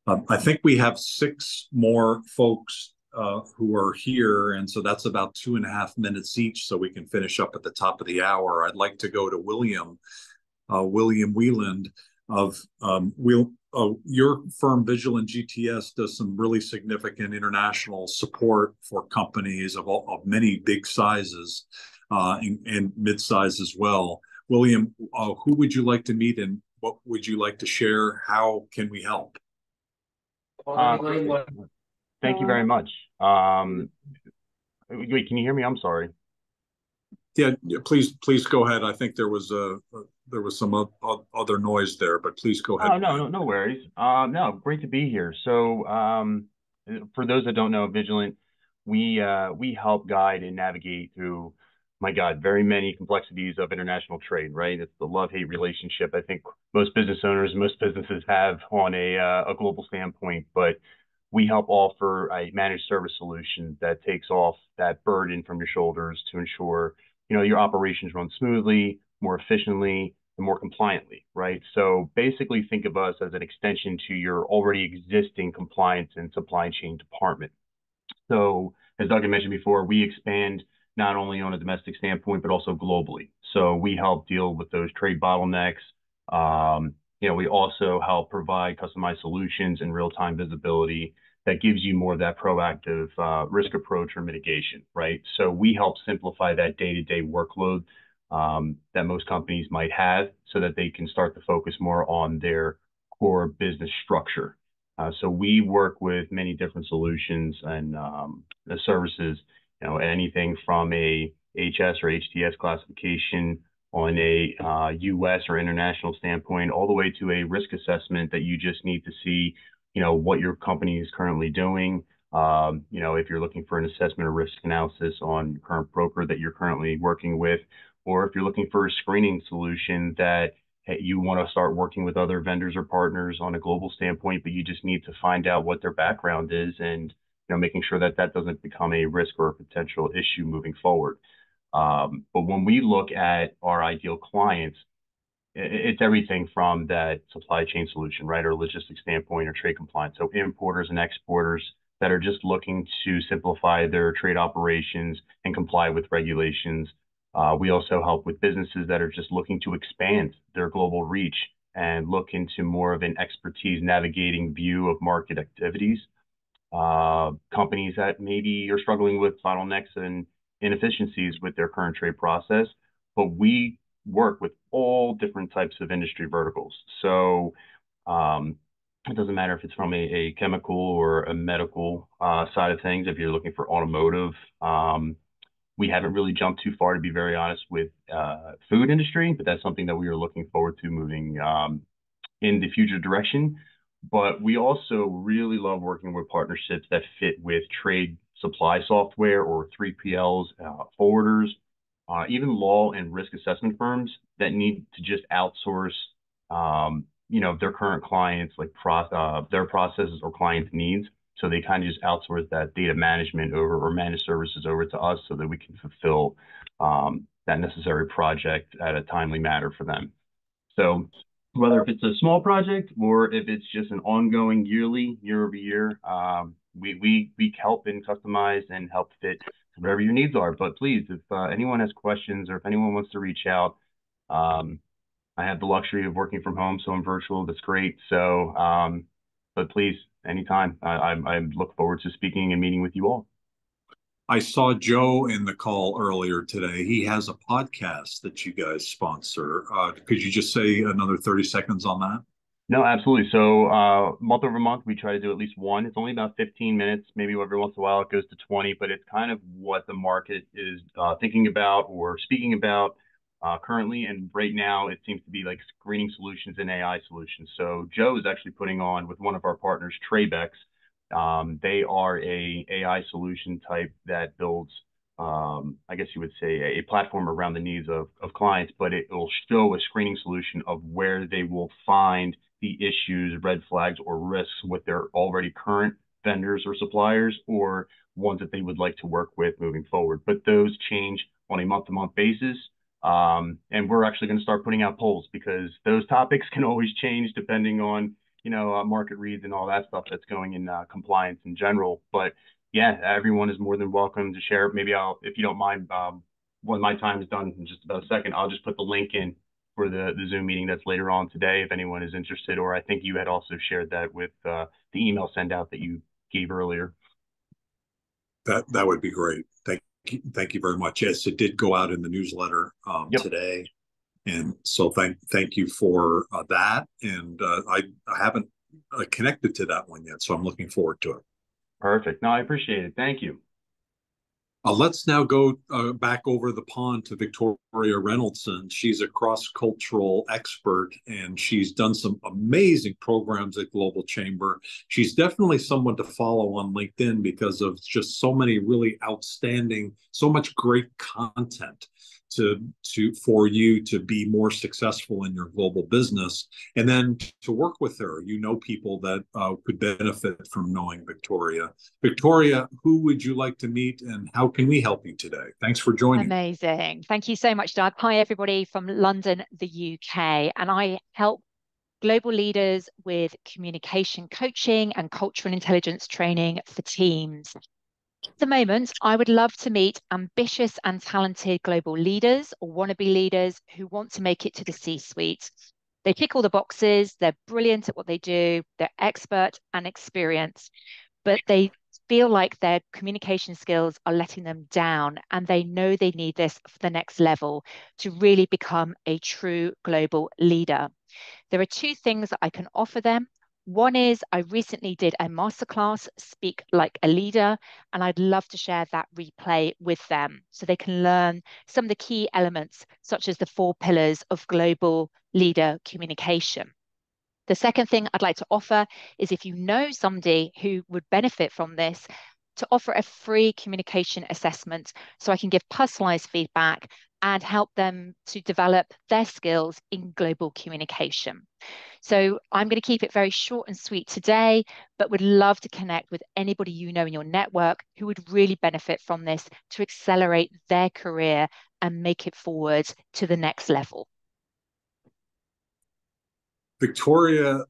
I think we have 6 more folks who are here, and so that's about 2.5 minutes each, so we can finish up at the top of the hour. I'd like to go to William Wieland of your firm, Vigilant GTS, does some really significant international support for companies of many big sizes and mid-size as well. William, who would you like to meet and what would you like to share? How can we help? Thank you very much. Wait, can you hear me? I'm sorry. Yeah, please go ahead. I think there was some other noise there, but please go ahead. Oh, no worries. No, great to be here. So, for those that don't know, Vigilant, we help guide and navigate through, my God, very many complexities of international trade, right? It's the love-hate relationship I think most business owners, most businesses have on a global standpoint, but we help offer a managed service solution that takes off that burden from your shoulders to ensure, your operations run smoothly, more efficiently, and more compliantly, right? So basically think of us as an extension to your already existing compliance and supply chain department. So as Doug had mentioned before, we expand not only on a domestic standpoint, but also globally. So we help deal with those trade bottlenecks. We also help provide customized solutions and real-time visibility that gives you more of that proactive risk approach or mitigation, right? So we help simplify that day-to-day workload that most companies might have so that they can start to focus more on their core business structure. So we work with many different solutions and services, anything from a HS or HTS classification on a US or international standpoint, all the way to a risk assessment that you just need to see, what your company is currently doing. If you're looking for an assessment or risk analysis on your current broker that you're currently working with, or if you're looking for a screening solution that you want to start working with other vendors or partners on a global standpoint, but you just need to find out what their background is and making sure that that doesn't become a risk or a potential issue moving forward. But when we look at our ideal clients, it's everything from that supply chain solution, right, or logistics standpoint or trade compliance. So importers and exporters that are just looking to simplify their trade operations and comply with regulations. We also help with businesses that are just looking to expand their global reach and look into more of an expertise navigating view of market activities. Companies that maybe are struggling with bottlenecks and inefficiencies with their current trade process, but we work with all different types of industry verticals. So it doesn't matter if it's from a chemical or a medical side of things. If you're looking for automotive, we haven't really jumped too far, to be very honest, with food industry, but that's something that we are looking forward to moving in the future direction. But we also really love working with partnerships that fit with trade supply software or 3PLs, forwarders, even law and risk assessment firms that need to just outsource, their current clients, like their processes or clients' needs. So they kind of just outsource that data management over or managed services over to us so that we can fulfill that necessary project at a timely manner for them. So whether if it's a small project or if it's just an ongoing year over year, we help and customize and help fit whatever your needs are. But please, if anyone has questions or if anyone wants to reach out, I have the luxury of working from home, so I'm virtual. That's great. So, but please, anytime. I look forward to speaking and meeting with you all. I saw Joe in the call earlier today. He has a podcast that you guys sponsor. Could you just say another 30 seconds on that? No, absolutely. So month over month, we try to do at least one. It's only about 15 minutes. Maybe every once in a while it goes to 20, but it's kind of what the market is thinking about or speaking about currently. And right now it seems to be like screening solutions and AI solutions. So Joe is actually putting on with one of our partners, Trabex. They are a AI solution type that builds, I guess you would say, a platform around the needs of clients, but it will show a screening solution of where they will find the issues, red flags, or risks with their already current vendors or suppliers, or ones that they would like to work with moving forward. But those change on a month-to-month basis. And we're actually going to start putting out polls because those topics can always change depending on market reads and all that stuff that's going in compliance in general. But yeah, everyone is more than welcome to share. Maybe if you don't mind, when my time is done in just about a second, I'll just put the link in for the Zoom meeting that's later on today if anyone is interested. Or I think you had also shared that with the email send out that you gave earlier. That would be great. Thank you very much. Yes, it did go out in the newsletter today. And so thank you for that. And I haven't connected to that one yet, so I'm looking forward to it. Perfect. No, I appreciate it. Thank you. Let's now go back over the pond to Victoria Reynoldson. She's a cross-cultural expert, and she's done some amazing programs at Global Chamber. She's definitely someone to follow on LinkedIn because of just so many really outstanding, so much great content for you to be more successful in your global business, and then to work with her. You know, people that could benefit from knowing Victoria. Victoria, who would you like to meet, and how can we help you today? Thanks for joining. Amazing. Thank you so much, Doug. Hi, everybody from London, the UK, and I help global leaders with communication coaching and cultural intelligence training for teams. At the moment, I would love to meet ambitious and talented global leaders or wannabe leaders who want to make it to the C-suite. They tick all the boxes, they're brilliant at what they do, they're expert and experienced, but they feel like their communication skills are letting them down, and they know they need this for the next level to really become a true global leader. There are two things that I can offer them. One is I recently did a masterclass, Speak Like a Leader, and I'd love to share that replay with them so they can learn some of the key elements, such as the 4 pillars of global leader communication. The second thing I'd like to offer is, if you know somebody who would benefit from this, to offer a free communication assessment so I can give personalized feedback and help them to develop their skills in global communication. So I'm going to keep it very short and sweet today, but would love to connect with anybody you know in your network who would really benefit from this to accelerate their career and make it forward to the next level. Victoria,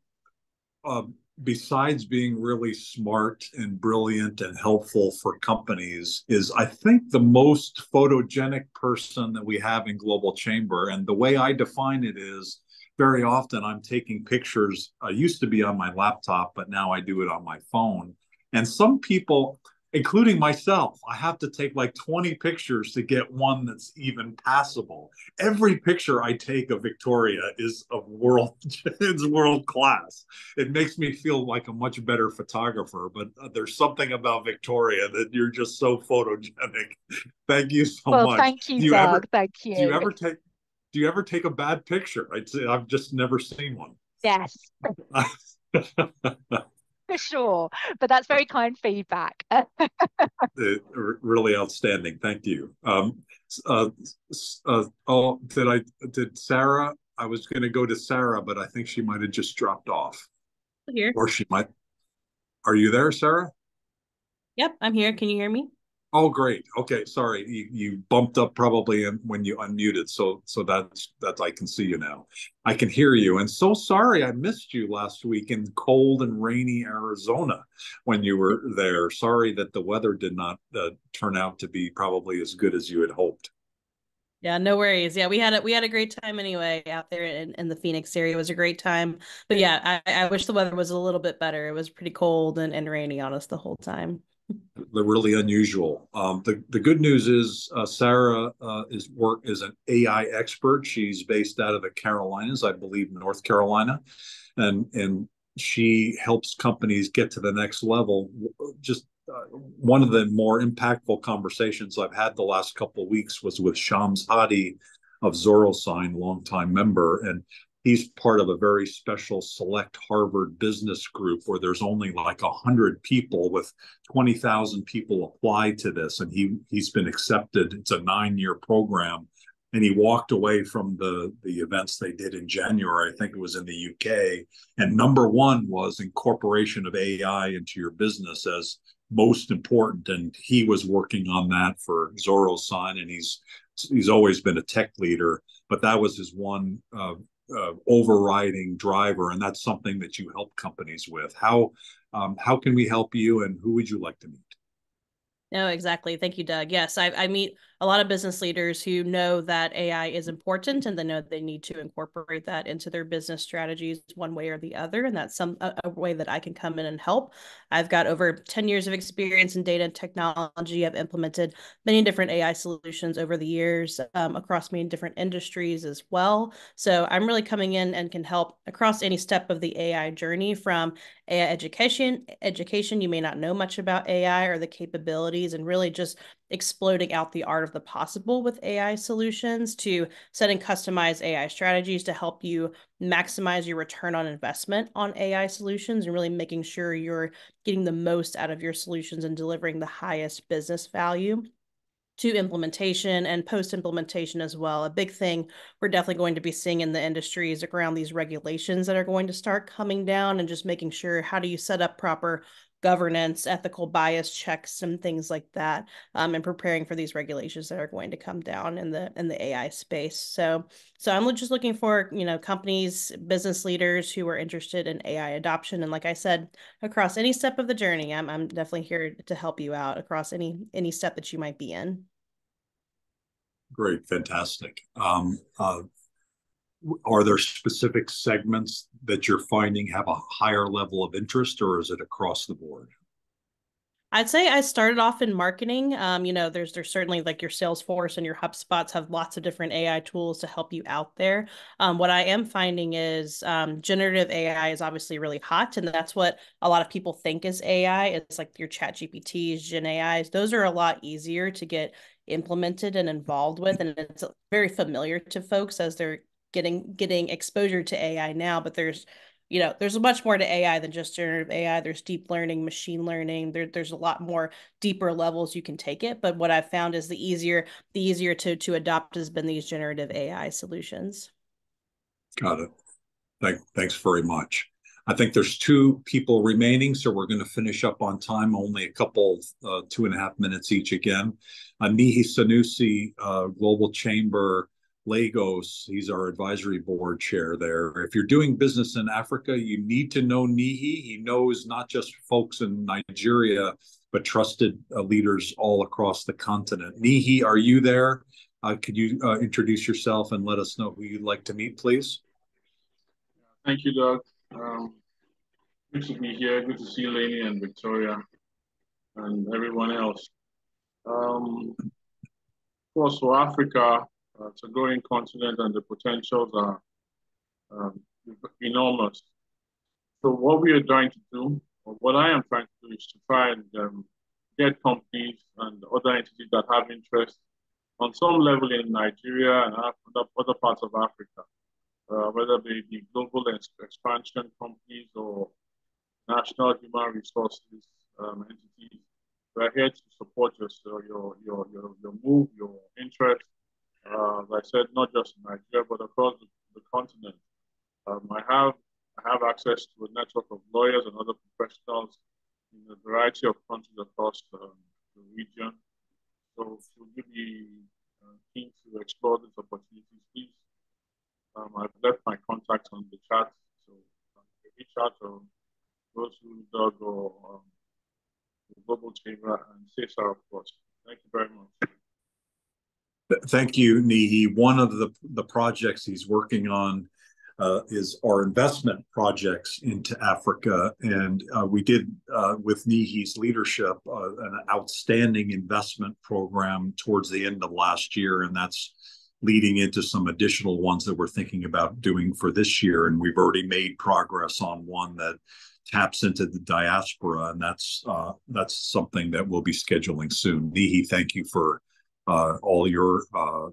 besides being really smart and brilliant and helpful for companies, is, I think, the most photogenic person that we have in Global Chamber. And the way I define it is, very often I'm taking pictures. I used to be on my laptop, but now I do it on my phone. And some people, including myself, I have to take like 20 pictures to get one that's even passable. Every picture I take of Victoria is it's world class. It makes me feel like a much better photographer, but there's something about Victoria that you're just so photogenic. Thank you so much. Well, thank you, Doug. Thank you. Do you ever take a bad picture? I've just never seen one. Yes. For sure, but that's very kind feedback. Really outstanding. Thank you. Did Sarah? I was going to go to Sarah, but I think she might have just dropped off. Here. Or she might. Are you there, Sarah? Yep, I'm here. Can you hear me? Oh, great. Okay, sorry. You bumped up probably when you unmuted, so that's I can see you now. I can hear you. And so sorry I missed you last week in cold and rainy Arizona when you were there. Sorry that the weather did not turn out to be probably as good as you had hoped. Yeah, no worries. Yeah, we had a great time anyway out there in the Phoenix area. It was a great time. But yeah, I wish the weather was a little bit better. It was pretty cold and rainy on us the whole time. They're really unusual. The good news is Sarah is an AI expert. She's based out of the Carolinas, I believe, North Carolina, and she helps companies get to the next level. Just one of the more impactful conversations I've had the last couple of weeks was with Shams Hadi of ZoroSign, longtime member, and he's part of a very special select Harvard business group where there's only like 100 people, with 20,000 people apply to this. And he's been accepted. It's a 9-year program. And he walked away from the events they did in January. I think it was in the UK. And number one was incorporation of AI into your business as most important. And he was working on that for ZoroSign. And he's always been a tech leader, but that was his one overriding driver, and that's something that you help companies with. How can we help you, and who would you like to meet? No, exactly. Thank you, Doug. Yes, I meet a lot of business leaders who know that AI is important and they know they need to incorporate that into their business strategies one way or the other. And that's a way that I can come in and help. I've got over 10 years of experience in data and technology. I've implemented many different AI solutions over the years across many different industries as well. So I'm really coming in and can help across any step of the AI journey, from AI education. You may not know much about AI or the capabilities, and really just exploding out the art of the possible with AI solutions, to setting customized AI strategies to help you maximize your return on investment on AI solutions, and really making sure you're getting the most out of your solutions and delivering the highest business value, to implementation and post-implementation as well. A big thing we're definitely going to be seeing in the industry is around these regulations that are going to start coming down, and just making sure, how do you set up proper governance, ethical bias checks, and things like that, and preparing for these regulations that are going to come down in the AI space. So I'm just looking for, companies, business leaders who are interested in AI adoption. And like I said, across any step of the journey, I'm definitely here to help you out across any step that you might be in. Great, fantastic. Are there specific segments that you're finding have a higher level of interest, or is it across the board? I'd say I started off in marketing. There's certainly, like, your Salesforce and your HubSpots have lots of different AI tools to help you out there. What I am finding is generative AI is obviously really hot, and that's what a lot of people think is AI. It's like your ChatGPTs, Gen AIs. Those are a lot easier to get implemented and involved with, and it's very familiar to folks as they're getting exposure to AI now. But there's much more to AI than just generative AI. There's deep learning, machine learning. There's a lot more deeper levels you can take it. But what I've found is the easier to adopt has been these generative AI solutions. Got it. Thanks very much. I think there's 2 people remaining, so we're going to finish up on time. Only a couple, 2.5 minutes each again. Nihi Sanusi, Global Chamber, Lagos. He's our advisory board chair there. If you're doing business in Africa, you need to know Nihi. He knows not just folks in Nigeria, but trusted leaders all across the continent. Nihi, are you there? Could you introduce yourself and let us know who you'd like to meet, please? Thank you, Doug. Good to be here. Good to see Lainey and Victoria and everyone else. Of course, for Africa, it's a growing continent, and the potentials are enormous. So what we are trying to do, or what I am trying to do, is to try and get companies and other entities that have interest on some level in Nigeria and other parts of Africa, whether they be global expansion companies or national human resources entities. We're here to support your move, your interest. As I said, not just in Nigeria, but across the continent. I have access to a network of lawyers and other professionals in a variety of countries across the region. So should you be keen to explore these opportunities, please. I've left my contacts on the chat, so reach out to those who Doug or the Global Chamber and CSR, of course. Thank you very much. Thank you, Nihi. One of the projects he's working on is our investment projects into Africa. And we did, with Nihi's leadership, an outstanding investment program towards the end of last year. And that's leading into some additional ones that we're thinking about doing for this year. And we've already made progress on one that taps into the diaspora. And that's something that we'll be scheduling soon. Nihi, thank you for all your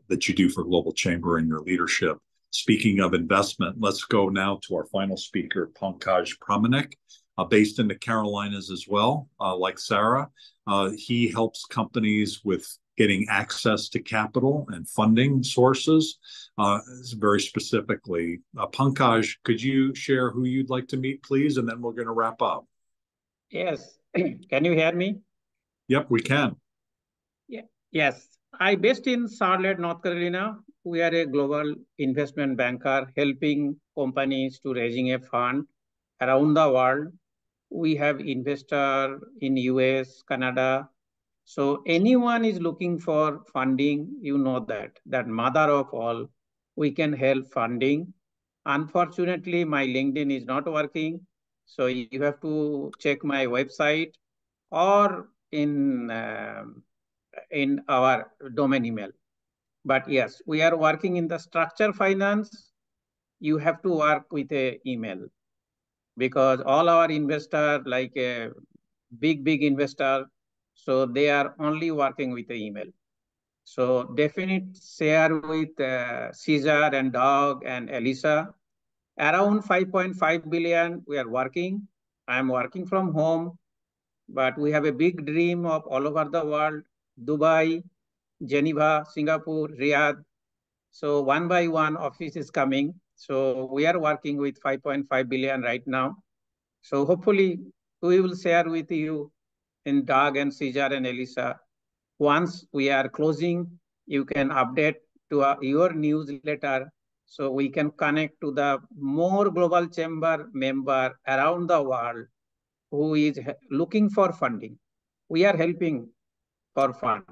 that you do for Global Chamber and your leadership. Speaking of investment, let's go now to our final speaker, Pankaj Pramanik, based in the Carolinas as well, like Sarah. He helps companies with getting access to capital and funding sources, very specifically. Pankaj, could you share who you'd like to meet, please? And then we're going to wrap up. Yes. Can you hear me? Yep, we can. Yeah. Yes. I based in Charlotte, North Carolina. We are a global investment banker helping companies to raising a fund around the world. We have investor in US, Canada, So anyone is looking for funding, you know that mother of all, we can help funding. Unfortunately, my LinkedIn is not working. So you have to check my website or in our domain email. But yes, we are working in the structured finance. You have to work with a email because all our investors, like a big investor, so they are only working with the email. So definitely share with Cesar and Doug and Elisa. Around 5.5 billion we are working. I'm working from home, but we have a big dream of all over the world, Dubai, Geneva, Singapore, Riyadh. So one by one office is coming. So we are working with 5.5 billion right now. So hopefully we will share with you in Doug and Cesar and Elisa. Once we are closing, you can update to your newsletter so we can connect to the more global chamber member around the world who is looking for funding. We are helping for fund.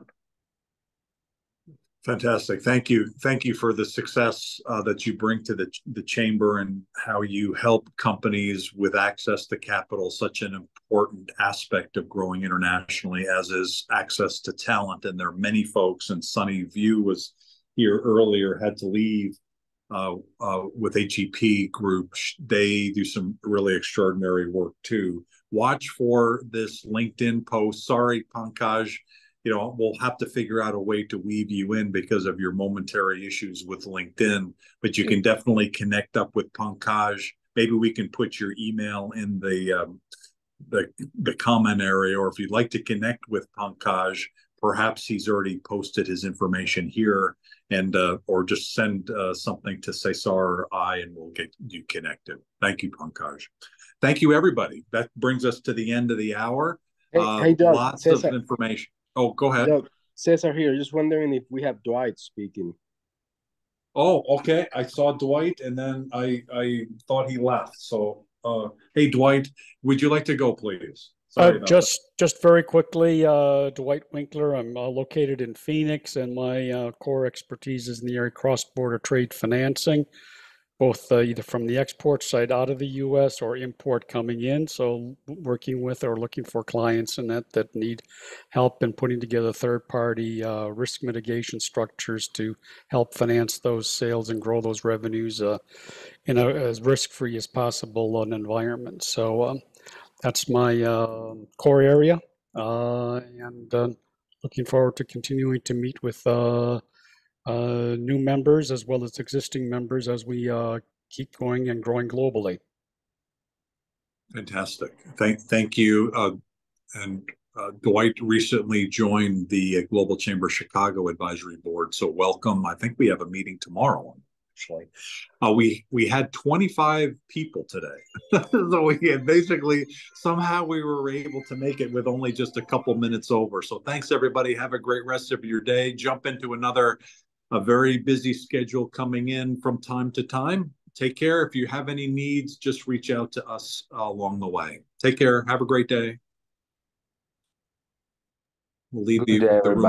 Fantastic. Thank you. Thank you for the success that you bring to the chamber and how you help companies with access to capital, such an important aspect of growing internationally, as is access to talent. And there are many folks, and Sunny View was here earlier, had to leave with HEP Group. They do some really extraordinary work too. Watch for this LinkedIn post. Sorry, Pankaj. We'll have to figure out a way to weave you in because of your momentary issues with LinkedIn, but you can definitely connect up with Pankaj. Maybe we can put your email in the comment area, or if you'd like to connect with Pankaj, perhaps he's already posted his information here, and or just send something to Cesar or I, and we'll get you connected. Thank you, Pankaj. Thank you, everybody. That brings us to the end of the hour. Hey, Doug, lots Cesar, of information. Oh, go ahead. Doug, Cesar here. Just wondering if we have Dwight speaking. Oh, okay. I saw Dwight, and then I thought he left. So, hey, Dwight, would you like to go, please? Sorry about just very quickly, Dwight Winkler. I'm located in Phoenix, and my core expertise is in the area of cross-border trade financing, both either from the export side out of the U.S. or import coming in. So working with or looking for clients in that need help in putting together third-party risk mitigation structures to help finance those sales and grow those revenues in as risk-free as possible an environment. So that's my core area, and looking forward to continuing to meet with new members as well as existing members as we keep going and growing globally. Fantastic. Thank you. And Dwight recently joined the Global Chamber Chicago Advisory Board, so welcome. I think we have a meeting tomorrow, actually. We had 25 people today. So we had basically, somehow we were able to make it with only just a couple minutes over. So thanks, everybody. Have a great rest of your day. Jump into a very busy schedule coming in from time to time. Take care. If you have any needs, just reach out to us along the way. Take care. Have a great day. We'll leave the room.